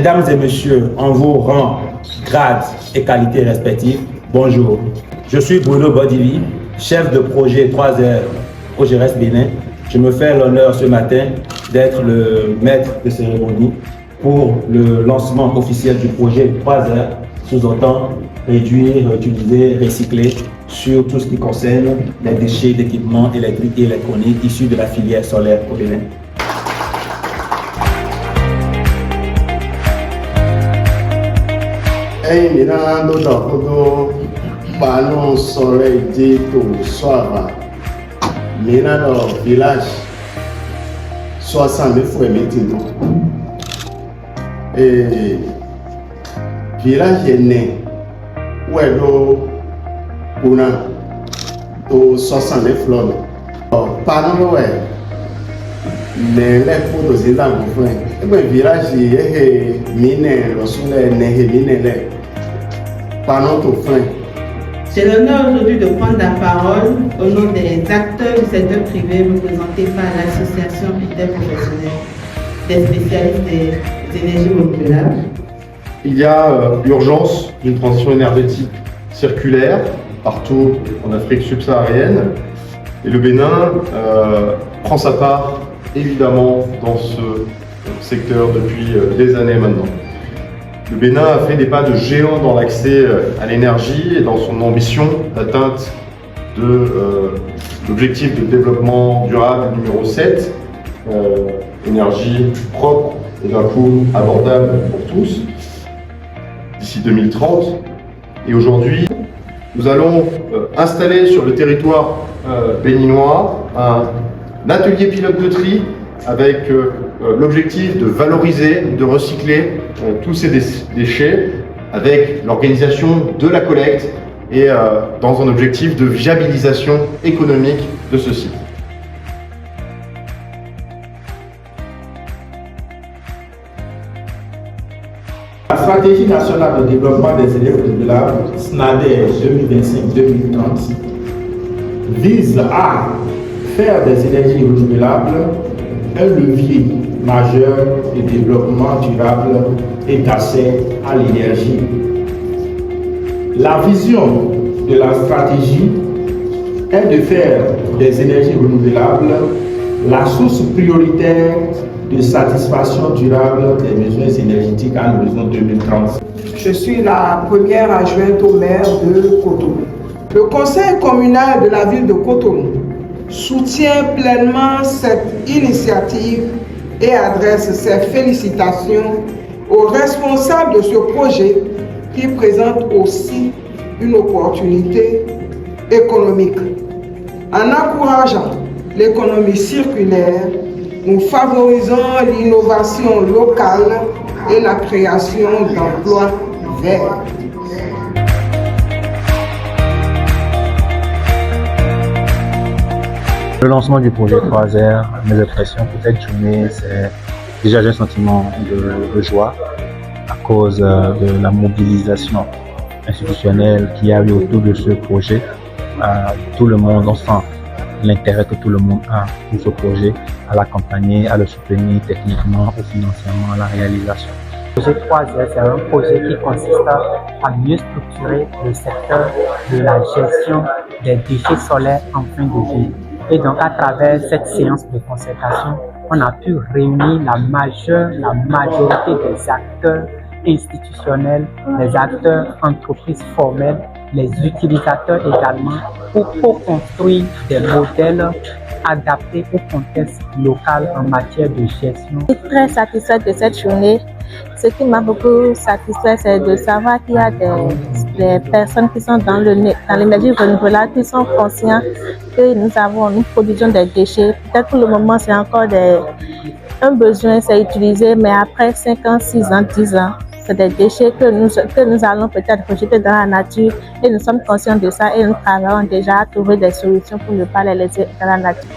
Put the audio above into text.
Mesdames et messieurs, en vos rangs, grades et qualités respectifs, bonjour. Je suis Bruno Bodivi, chef de projet 3R au GRS Bénin. Je me fais l'honneur ce matin d'être le maître de cérémonie pour le lancement officiel du projet 3R, sous-entend réduire, réutiliser, recycler sur tout ce qui concerne les déchets d'équipements électriques et électroniques issus de la filière solaire au Bénin. Village 60 000 fois maintenant. Et village est né où est le 60 000 fleurs. Parlons ouais, mais les photos c'est là vous faites. Et bien village est miné, le soleil n'est miné. Parlons tout frère. J'ai l'honneur aujourd'hui de prendre la parole au nom des acteurs du secteur privé représentés par l'association interprofessionnelle des spécialistes des énergies renouvelables. Il y a urgence d'une transition énergétique circulaire partout en Afrique subsaharienne et le Bénin prend sa part évidemment dans ce secteur depuis des années maintenant. Le Bénin a fait des pas de géant dans l'accès à l'énergie et dans son ambition d'atteinte de l'objectif de développement durable numéro 7, énergie propre et d'un coût abordable pour tous, d'ici 2030. Et aujourd'hui, nous allons installer sur le territoire béninois un atelier pilote de tri avec l'objectif de valoriser, de recycler tous ces déchets avec l'organisation de la collecte et dans un objectif de viabilisation économique de ce site. La stratégie nationale de développement des énergies renouvelables, SNADER 2025-2030, vise à faire des énergies renouvelables un levier majeur de développement durable et d'accès à l'énergie. La vision de la stratégie est de faire des énergies renouvelables la source prioritaire de satisfaction durable des besoins énergétiques à l'horizon 2030. Je suis la première adjointe au maire de Cotonou. Le conseil communal de la ville de Cotonou soutient pleinement cette initiative et adresse ses félicitations aux responsables de ce projet qui présente aussi une opportunité économique. En encourageant l'économie circulaire, nous favorisons l'innovation locale et la création d'emplois verts. Le lancement du projet 3R, mes impressions pour cette journée, c'est déjà un sentiment de joie à cause de la mobilisation institutionnelle qu'il y a eu autour de ce projet. Tout le monde, on sent l'intérêt que tout le monde a pour ce projet, à l'accompagner, à le soutenir techniquement ou financièrement à la réalisation. Le projet 3R, c'est un projet qui consiste à mieux structurer le secteur de la gestion des déchets solaires en fin de vie. Et donc, à travers cette séance de concertation, on a pu réunir la majorité des acteurs institutionnels, les acteurs entreprises formelles, les utilisateurs également, pour co-construire des modèles adaptés au contexte local en matière de gestion. Je suis très satisfaite de cette journée. Ce qui m'a beaucoup satisfait, c'est de savoir qu'il y a des personnes qui sont dans l'énergie renouvelable, qui sont conscients que nous produisons des déchets. Peut-être pour le moment, c'est encore un besoin, c'est utilisé, mais après 5 ans, 6 ans, 10 ans, c'est des déchets que nous allons peut-être rejeter dans la nature et nous sommes conscients de ça et nous travaillons déjà à trouver des solutions pour ne pas les laisser dans la nature.